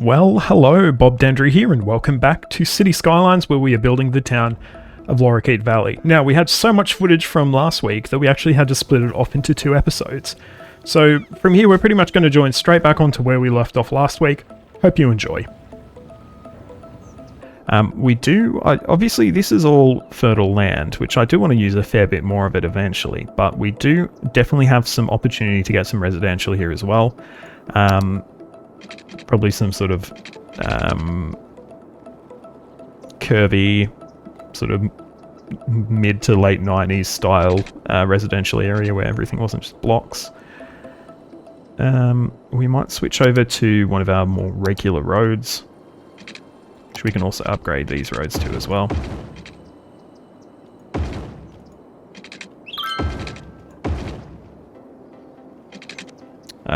Well, hello, Bob Dendry here, and welcome back to Cities Skylines, where we are building the town of Lorikeet Valley. Now, we had so much footage from last week that we actually had to split it off into 2 episodes. So, from here, we're pretty much going to join straight back onto where we left off last week. Hope you enjoy. Obviously, this is all fertile land, which I do want to use a fair bit more of it eventually, but we do definitely have some opportunity to get some residential here as well. Probably some sort of curvy, sort of mid to late 90s style residential area where everything wasn't just blocks. We might switch over to one of our more regular roads, which we can also upgrade these roads to as well.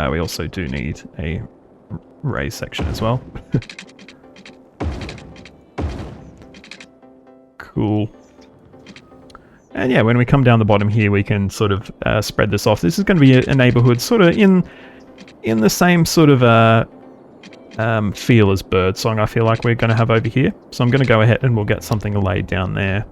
We also do need a raised section as well. Cool. And yeah, when we come down the bottom here, we can sort of spread this off. This is going to be a neighborhood sort of in the same sort of feel as Birdsong, I feel like we're going to have over here. So I'm going to go ahead and we'll get something laid down there.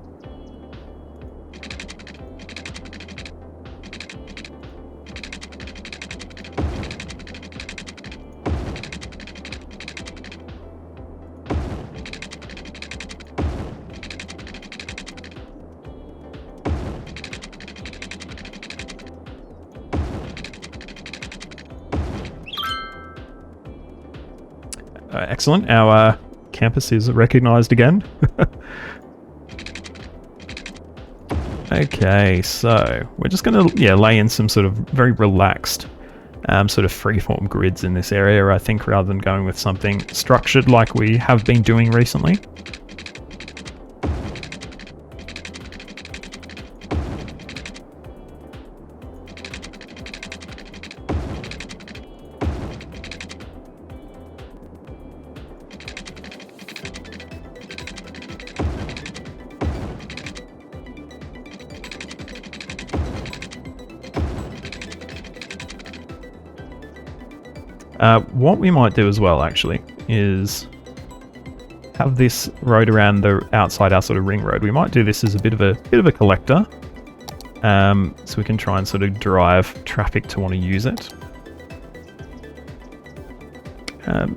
Excellent. Our campus is recognised again. Okay, so we're just going to lay in some sort of very relaxed sort of freeform grids in this area, I think, rather than going with something structured like we have been doing recently. What we might do as well, actually, is have this road around the outside our sort of ring road. We might do this as a bit of a collector, so we can try and sort of drive traffic to want to use it.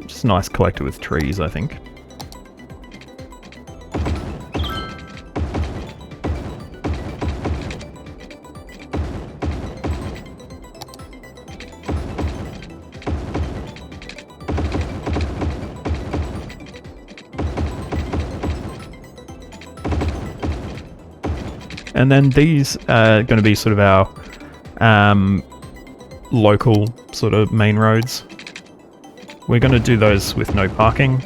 Just a nice collector with trees, I think. And then these are going to be sort of our local sort of main roads. We're going to do those with no parking,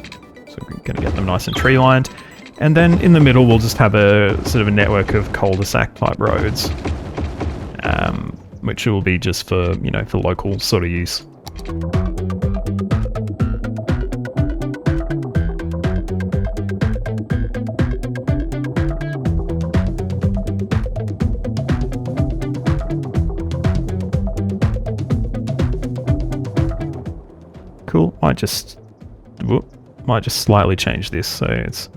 so we're going to get them nice and tree lined. And then in the middle, we'll just have a sort of a network of cul-de-sac type roads, which will be just for, you know, for local sort of use. Cool. Might just slightly change this so it's a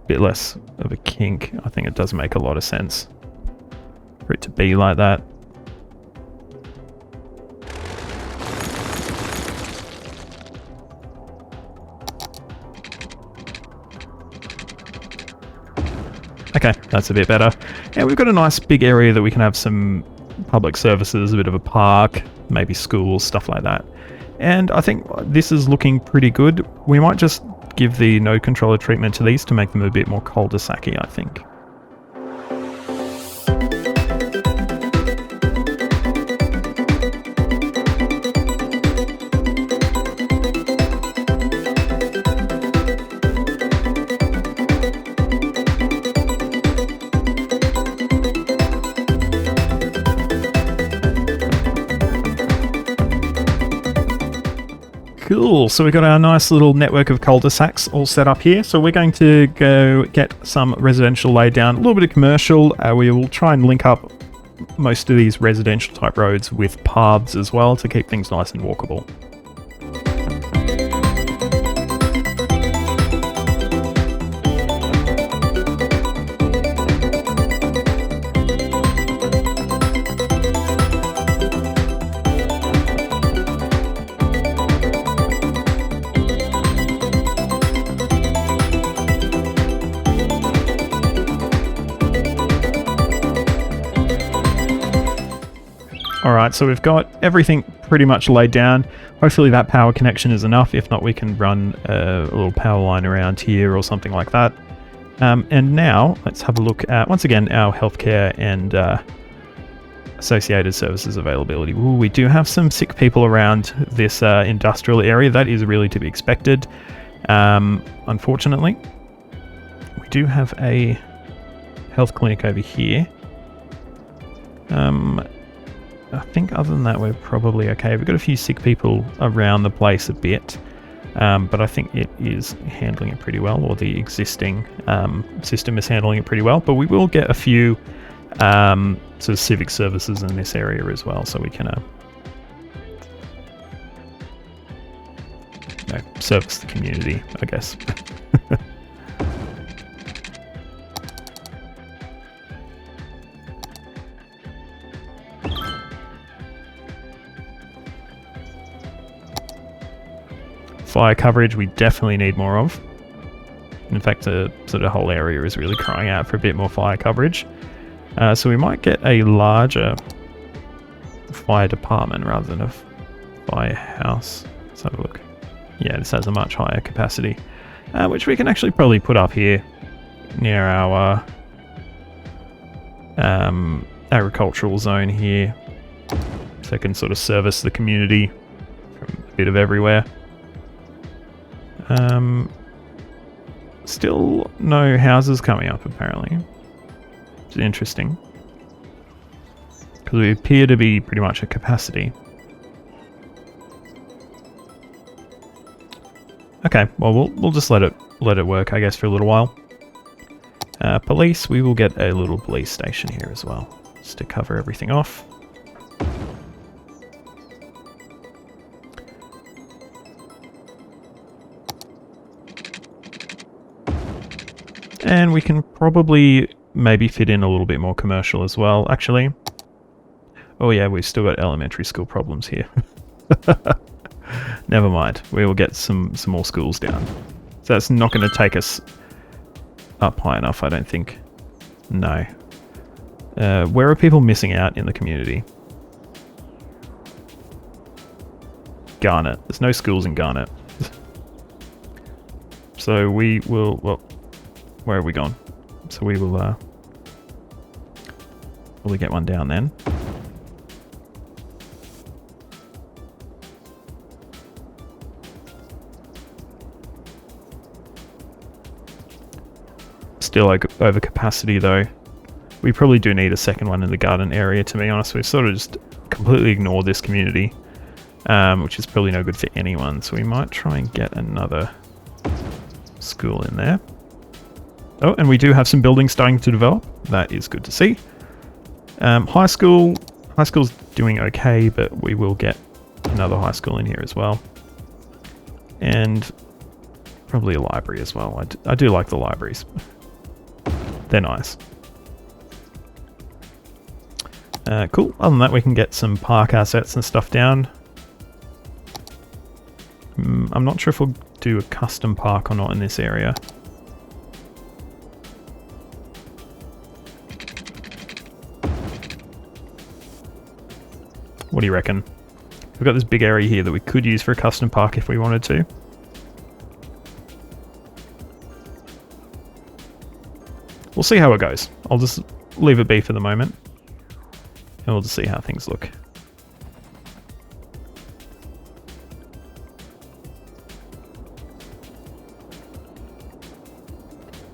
bit less of a kink. I think it does make a lot of sense for it to be like that. Okay, that's a bit better. Yeah, we've got a nice big area that we can have some public services, a bit of a park, maybe schools, stuff like that. And I think this is looking pretty good. We might just give the node controller treatment to these to make them a bit more cul-de-sac-y, I think. Cool, so we've got our nice little network of cul-de-sacs all set up here. So we're going to go get some residential laid down, a little bit of commercial. We will try and link up most of these residential type roads with paths as well to keep things nice and walkable. Alright, so we've got everything pretty much laid down. Hopefully that power connection is enough. If not, we can run a little power line around here or something like that. And now, let's have a look at, once again, our healthcare and associated services availability. Ooh, we do have some sick people around this industrial area. That is really to be expected. Unfortunately, we do have a health clinic over here. I think other than that, we're probably okay. We've got a few sick people around the place a bit, but I think it is handling it pretty well, or the existing system is handling it pretty well. But we will get a few sort of civic services in this area as well, so we can service the community, I guess. Fire coverage we definitely need more of. In fact, the sort of whole area is really crying out for a bit more fire coverage. So we might get a larger fire department rather than a firehouse. Let's have a look. Yeah, this has a much higher capacity, which we can actually probably put up here near our agricultural zone here, so it can sort of service the community from a bit of everywhere. Still no houses coming up apparently, which is interesting, because we appear to be pretty much at capacity. Okay, well we'll just let it work, I guess, for a little while. Police, we will get a little police station here as well, just to cover everything off. And we can probably maybe fit in a little bit more commercial as well, actually. Oh yeah, we've still got elementary school problems here. Never mind, we will get some more schools down. So that's not going to take us up high enough, I don't think. No. Where are people missing out in the community? Garnet. There's no schools in Garnet. So we will... well, where have we gone? So we will probably get one down then. Still over capacity though. We probably do need a second one in the garden area, to be honest. We've sort of just completely ignored this community, which is probably no good for anyone. So we might try and get another school in there. Oh, and we do have some buildings starting to develop. That is good to see. High school's doing okay, but we will get another high school in here as well. And probably a library as well. I do like the libraries. They're nice. Cool. Other than that, we can get some park assets and stuff down. I'm not sure if we'll do a custom park or not in this area. What do you reckon? We've got this big area here that we could use for a custom park if we wanted to. We'll see how it goes. I'll just leave it be for the moment, and we'll just see how things look.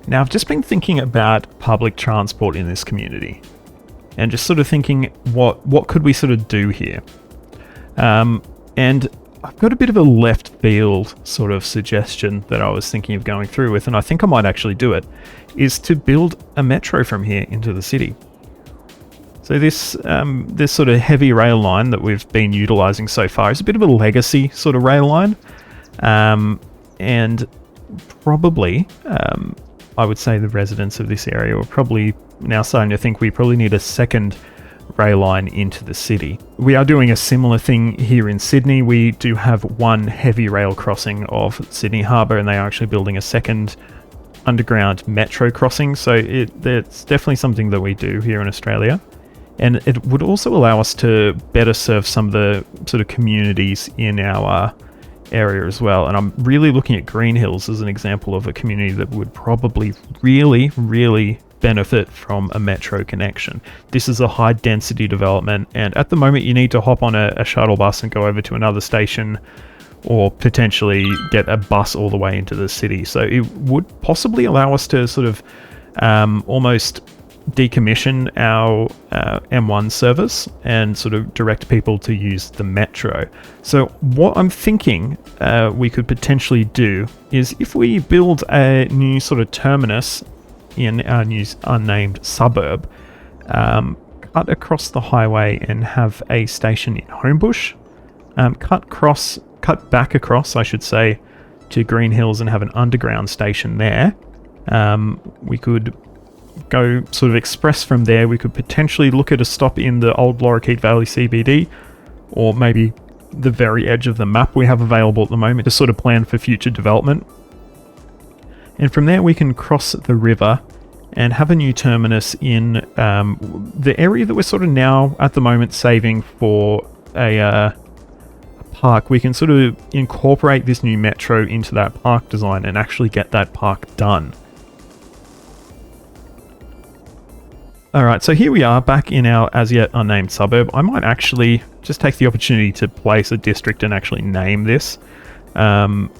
Now, I've just been thinking about public transport in this community, and just sort of thinking, what could we sort of do here? And I've got a bit of a left field sort of suggestion that I was thinking of going through with, and I think I might actually do it, is to build a metro from here into the city. So this sort of heavy rail line that we've been utilising so far is a bit of a legacy sort of rail line, and probably I would say the residents of this area are probably now starting to think we probably need a second rail line into the city. We are doing a similar thing here in Sydney. We do have one heavy rail crossing of Sydney Harbour, and they are actually building a second underground metro crossing. So it's definitely something that we do here in Australia. And it would also allow us to better serve some of the sort of communities in our area as well. And I'm really looking at Green Hills as an example of a community that would probably really benefit from a metro connection. This is a high density development, and at the moment you need to hop on a shuttle bus and go over to another station, or potentially get a bus all the way into the city. So it would possibly allow us to sort of almost decommission our M1 service and sort of direct people to use the metro. So what I'm thinking we could potentially do is, if we build a new sort of terminus in our new unnamed suburb, cut across the highway and have a station in Homebush, cut back across, I should say, to Green Hills and have an underground station there. We could go sort of express from there. We could potentially look at a stop in the old Lorikeet Valley CBD, or maybe the very edge of the map we have available at the moment, to sort of plan for future development. And from there we can cross the river and have a new terminus in the area that we're sort of now at the moment saving for a park. We can sort of incorporate this new metro into that park design and actually get that park done. Alright, so here we are back in our as yet unnamed suburb. I might actually just take the opportunity to place a district and actually name this. I'm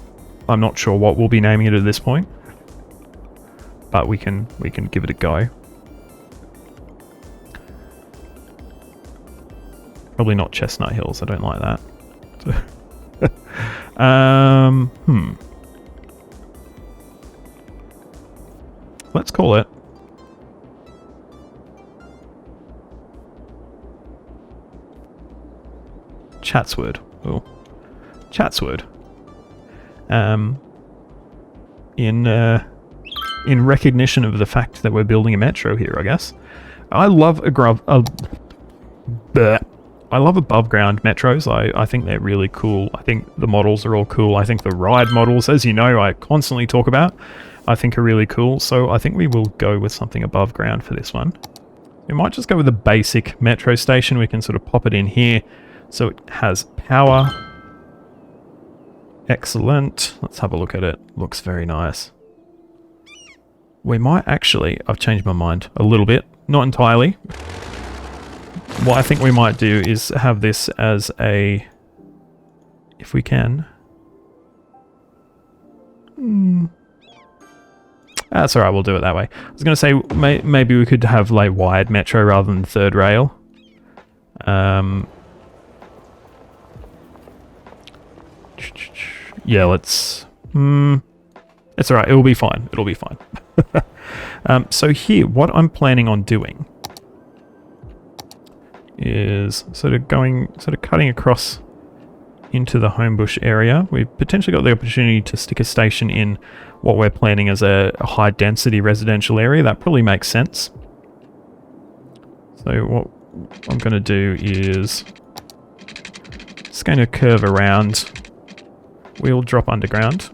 not sure what we'll be naming it at this point, but we can give it a go. Probably not Chestnut Hills, I don't like that. Let's call it Chatswood. Oh, Chatswood. In recognition of the fact that we're building a metro here, I guess. I love above ground metros. I think they're really cool. I think the models are all cool. I think the Ryde models, as you know, I constantly talk about, I think are really cool. So I think we will go with something above ground for this one. We might just go with a basic metro station. We can sort of pop it in here so it has power. Excellent. Let's have a look at it. Looks very nice. We might actually, I've changed my mind a little bit, not entirely. What I think we might do is have this as a, if we can. That's alright, we'll do it that way. I was going to say, maybe we could have like wired metro rather than third rail. Yeah, let's... it's alright, it'll be fine. It'll be fine. So here, what I'm planning on doing is sort of cutting across into the Homebush area. We've potentially got the opportunity to stick a station in what we're planning as a high density residential area. That probably makes sense. So what I'm going to do is just going to curve around. We'll drop underground.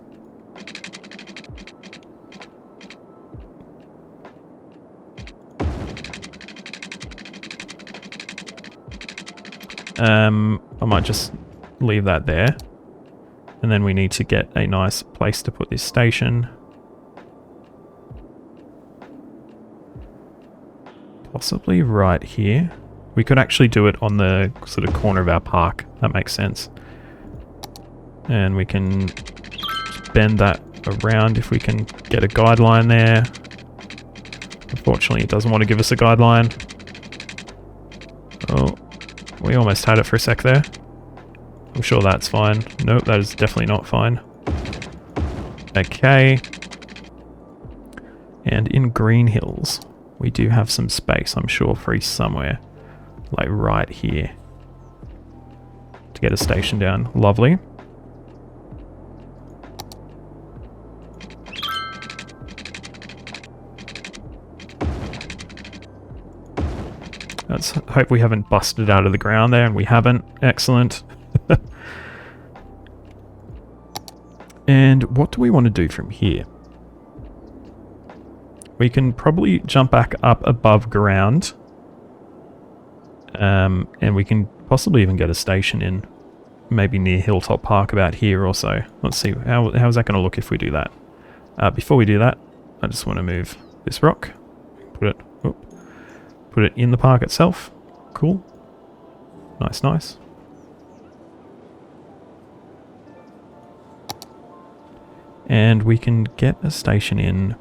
I might just leave that there. And then we need to get a nice place to put this station. Possibly right here. We could actually do it on the sort of corner of our park. That makes sense. And we can just bend that around if we can get a guideline there. Unfortunately, it doesn't want to give us a guideline. Oh, we almost had it for a sec there. I'm sure that's fine. Nope, that is definitely not fine. Okay. And in Green Hills, we do have some space, I'm sure, free somewhere. Like right here. To get a station down. Lovely. Let's hope we haven't busted out of the ground there, and we haven't. Excellent. And what do we want to do from here? We can probably jump back up above ground And we can possibly even get a station in, maybe near Hilltop Park about here or so. Let's see, how's that going to look if we do that? Before we do that, I just want to move this rock, put it in the park itself. Cool. Nice, nice. And we can get a station in,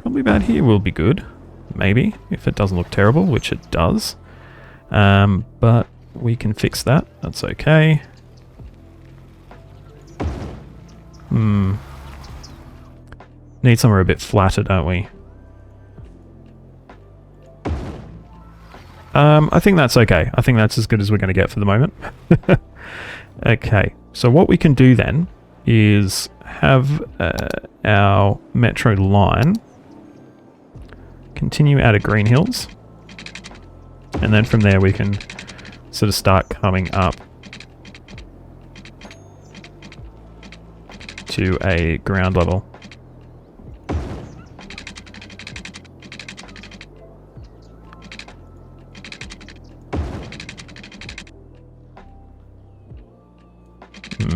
probably about here will be good. Maybe, if it doesn't look terrible, which it does. But we can fix that. That's okay. Need somewhere a bit flatter, don't we? I think that's okay. I think that's as good as we're going to get for the moment. Okay, so what we can do then is have our metro line continue out of Green Hills, and then from there we can sort of start coming up to a ground level.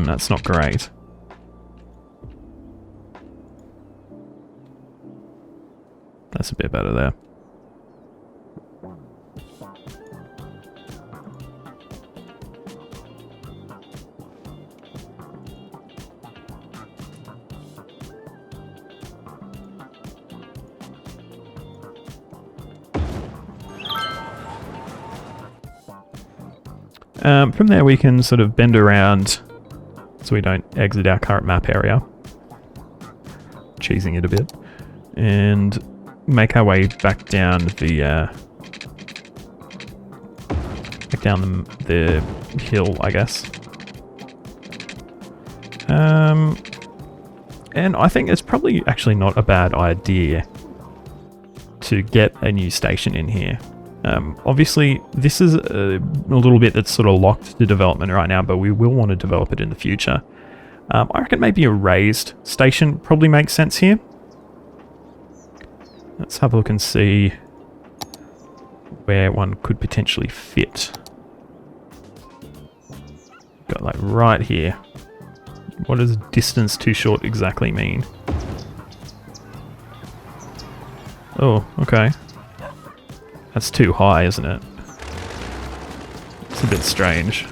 That's not great. That's a bit better there. From there we can sort of bend around so we don't exit our current map area. Cheesing it a bit. And make our way back down the hill, I guess. And I think it's probably actually not a bad idea to get a new station in here. Obviously, this is a little bit that's sort of locked to development right now, but we will want to develop it in the future. I reckon maybe a raised station probably makes sense here. Let's have a look and see where one could potentially fit. Got like right here. What does distance too short exactly mean? Oh, okay. That's too high, isn't it? It's a bit strange.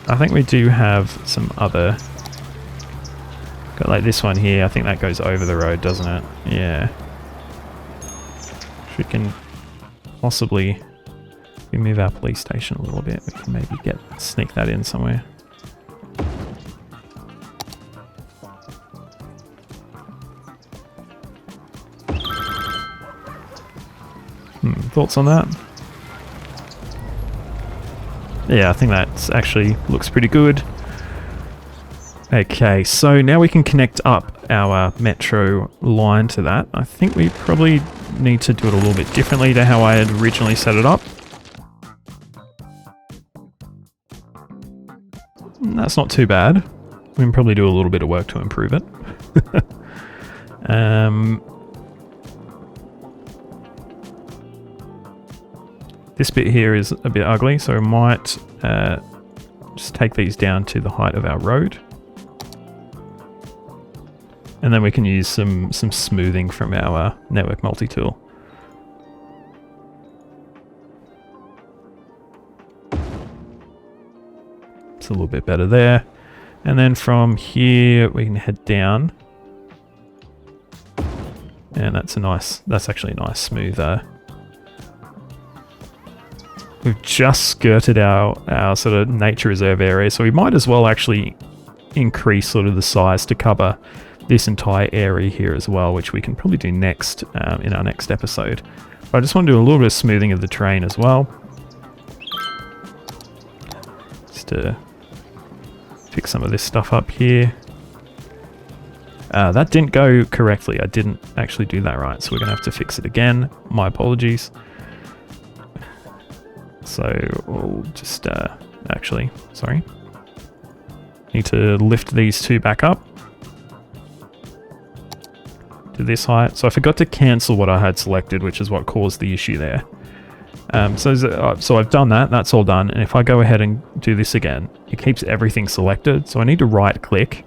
I think we do have some other... Got like this one here. I think that goes over the road, doesn't it? Yeah. We can possibly, if we move our police station a little bit, we can maybe sneak that in somewhere. Thoughts on that? Yeah, I think that actually looks pretty good. Okay, so now we can connect up our metro line to that. I think we probably need to do it a little bit differently to how I had originally set it up. That's not too bad. We can probably do a little bit of work to improve it. This bit here is a bit ugly, so we might just take these down to the height of our road. And then we can use some smoothing from our network multi-tool. It's a little bit better there. And then from here we can head down. And that's actually a nice smooth. We've just skirted our sort of nature reserve area, so we might as well actually increase sort of the size to cover this entire area here as well, which we can probably do next in our next episode. But I just want to do a little bit of smoothing of the terrain as well. Just to fix some of this stuff up here. That didn't go correctly. I didn't actually do that right, so we're going to have to fix it again. My apologies. So we'll just actually, sorry. Need to lift these two back up to this height. So I forgot to cancel what I had selected, which is what caused the issue there. So I've done that. That's all done. And if I go ahead and do this again, it keeps everything selected. So I need to right click,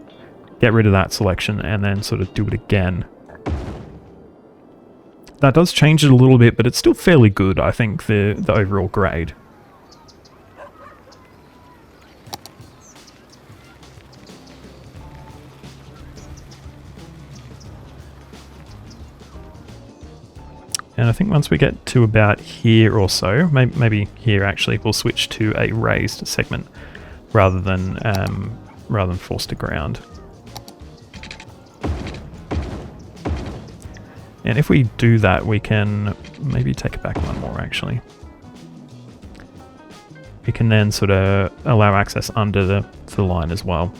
get rid of that selection, and then sort of do it again. That does change it a little bit, but it's still fairly good, I think, the overall grade. And I think once we get to about here or so, maybe here actually, we'll switch to a raised segment rather than forced to ground. And if we do that, we can maybe take it back one more actually. We can then sort of allow access under the line as well.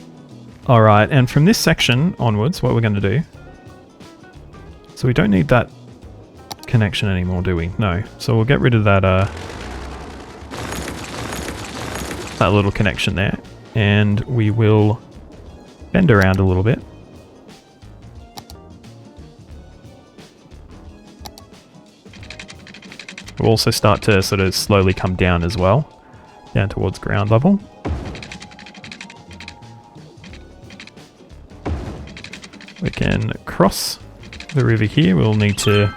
All right, and from this section onwards, what we're going to do, so we don't need that connection anymore, do we? No. So we'll get rid of that that little connection there, and we will bend around a little bit. We'll also start to sort of slowly come down as well, down towards ground level. We can cross the river here. We'll need to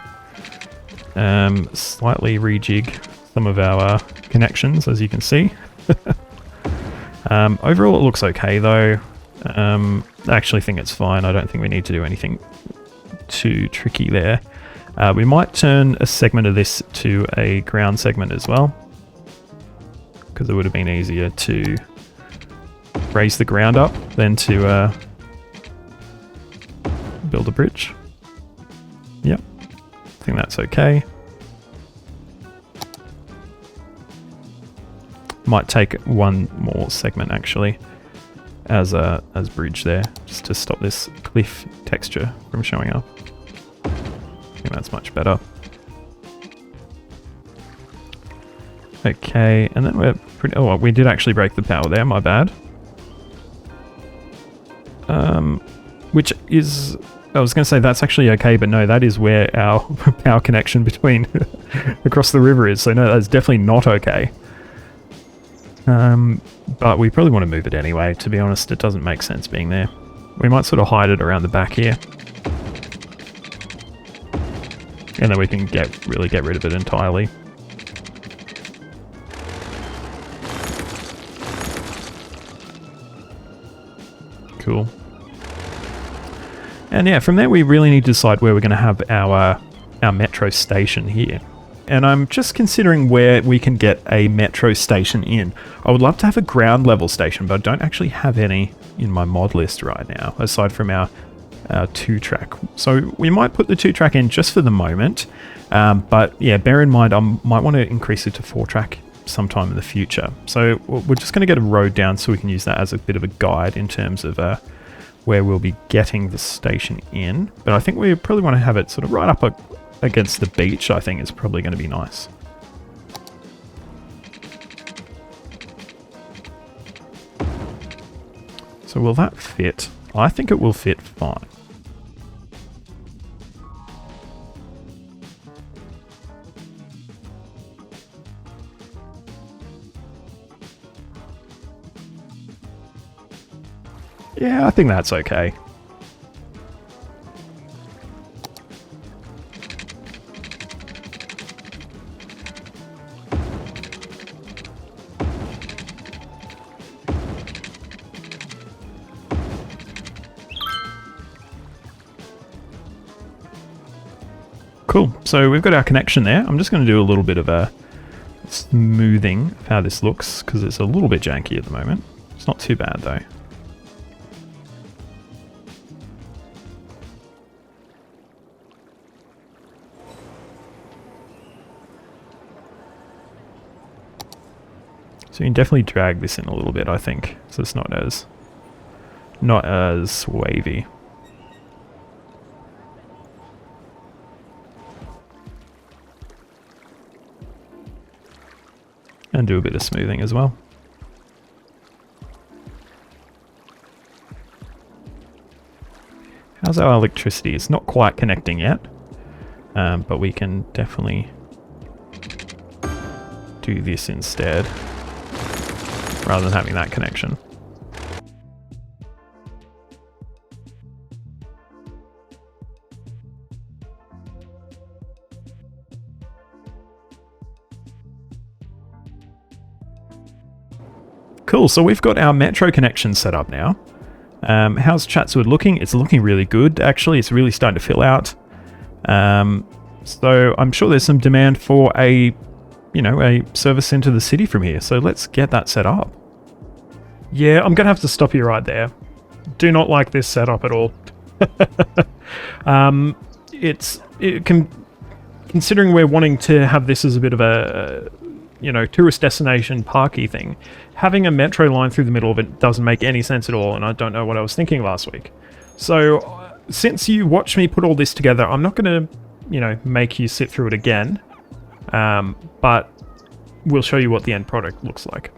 slightly rejig some of our connections, as you can see. Overall it looks okay though. I actually think it's fine. I don't think we need to do anything too tricky there. We might turn a segment of this to a ground segment as well, because it would have been easier to raise the ground up than to build a bridge. Yep, I think that's okay. Might take one more segment actually as bridge there, just to stop this cliff texture from showing up. I think that's much better. Okay, and then we're pretty... Oh, we did actually break the power there, my bad. Which is... I was going to say that's actually okay, but no, that is where our power connection between across the river is, so no, that's definitely not okay. But we probably want to move it anyway, to be honest. It doesn't make sense being there. We might sort of hide it around the back here. And then we can really get rid of it entirely. Cool. And yeah, from there we really need to decide where we're going to have our metro station here. And I'm just considering where we can get a metro station in. I would love to have a ground level station, but I don't actually have any in my mod list right now, aside from our 2-track. So we might put the 2-track in just for the moment. But yeah, bear in mind, I might want to increase it to 4-track sometime in the future. So we're just going to get a road down so we can use that as a bit of a guide in terms of where we'll be getting the station in. But I think we probably want to have it sort of right up against the beach. I think is probably going to be nice. So will that fit? I think it will fit fine. Yeah, I think that's okay. Cool, so we've got our connection there. I'm just going to do a little bit of a smoothing of how this looks, because it's a little bit janky at the moment. It's not too bad though. So you can definitely drag this in a little bit, I think, so it's not as wavy. And do a bit of smoothing as well. How's our electricity? It's not quite connecting yet, but we can definitely do this instead, rather than having that connection. Cool, so we've got our metro connection set up now. How's Chatswood looking? It's looking really good, actually. It's really starting to fill out. So I'm sure there's some demand for a service into the city from here. So let's get that set up. Yeah, I'm going to have to stop you right there. Do not like this setup at all. Considering we're wanting to have this as a bit of a tourist destination parky thing, having a metro line through the middle of it doesn't make any sense at all, and I don't know what I was thinking last week. So since you watched me put all this together, I'm not going to make you sit through it again, but we'll show you what the end product looks like.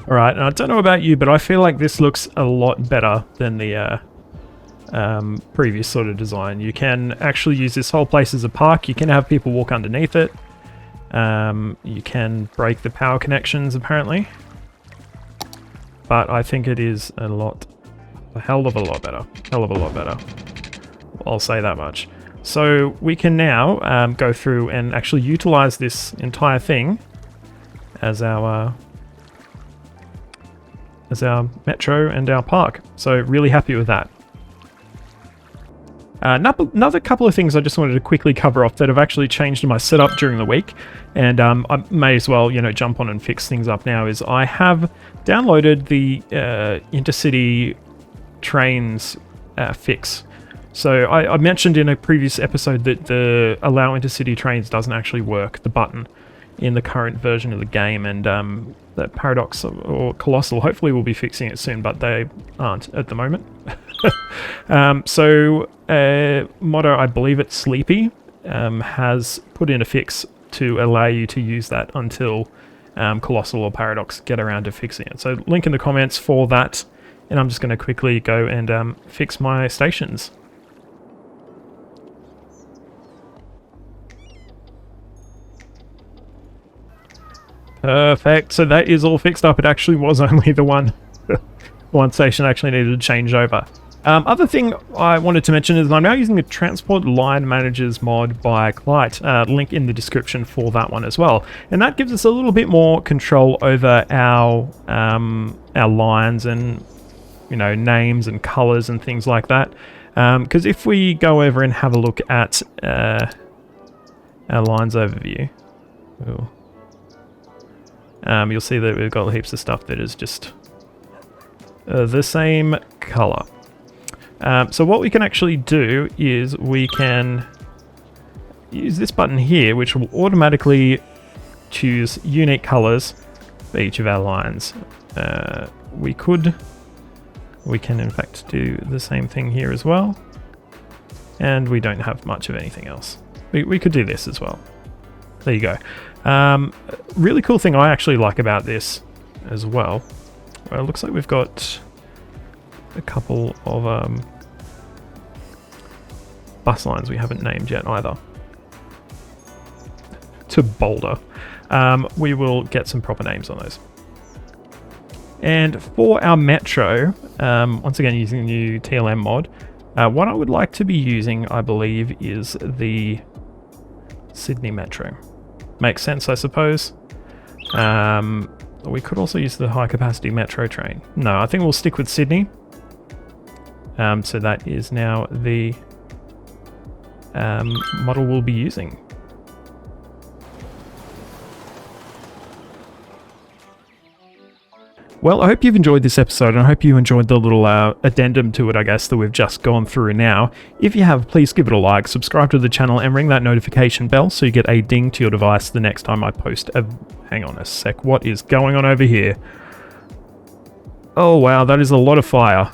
Alright, and I don't know about you, but I feel like this looks a lot better than the previous sort of design. You can actually use this whole place as a park. You can have people walk underneath it. You can break the power connections, apparently. But I think it is a hell of a lot better. Hell of a lot better. I'll say that much. So we can now go through and actually utilize this entire thing as our metro and our park. So really happy with that. Another couple of things I just wanted to quickly cover off that have actually changed in my setup during the week, and I may as well jump on and fix things up now, is I have downloaded the intercity trains fix. So I mentioned in a previous episode that the allow intercity trains doesn't actually work, the button, in the current version of the game, and that Paradox or Colossal hopefully will be fixing it soon, but they aren't at the moment. So Motto, I believe it's Sleepy, has put in a fix to allow you to use that until Colossal or Paradox get around to fixing it. So link in the comments for that, and I'm just going to quickly go and fix my stations. Perfect, so that is all fixed up. It actually was only the one station actually needed to change over. Other thing I wanted to mention is I'm now using the Transport Line Managers mod by Clyde. Link in the description for that one as well. And that gives us a little bit more control over our lines and names and colors and things like that. Because if we go over and have a look at our lines overview, you'll see that we've got heaps of stuff that is just the same color. So what we can actually do is we can use this button here, which will automatically choose unique colors for each of our lines. We can in fact do the same thing here as well, and we don't have much of anything else. We could do this as well. There you go. Really cool thing I actually like about this as well. Well, it looks like we've got a couple of bus lines we haven't named yet either. To Boulder. We will get some proper names on those. And for our metro, once again using the new TLM mod, what I would like to be using, I believe, is the Sydney Metro. Makes sense, I suppose. We could also use the high capacity metro train. No, I think we'll stick with Sydney. So that is now the model we'll be using. Well, I hope you've enjoyed this episode, and I hope you enjoyed the little addendum to it, I guess, that we've just gone through now. If you have, please give it a like, subscribe to the channel, and ring that notification bell so you get a ding to your device the next time I post a... Hang on a sec, what is going on over here? Oh wow, that is a lot of fire.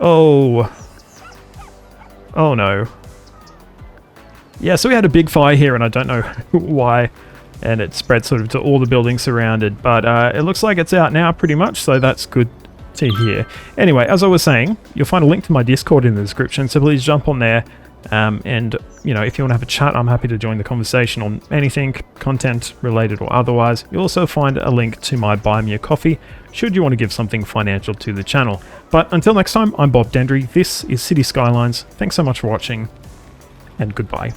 Oh. Oh no. Yeah, so we had a big fire here, and I don't know why, and it spread sort of to all the buildings surrounded, but it looks like it's out now pretty much, so that's good to hear. Anyway, as I was saying, you'll find a link to my Discord in the description, so please jump on there, and, you know, if you want to have a chat, I'm happy to join the conversation on anything, content related or otherwise. You'll also find a link to my Buy Me a Coffee, should you want to give something financial to the channel. But until next time, I'm Bob Dendry, this is City Skylines, thanks so much for watching, and goodbye.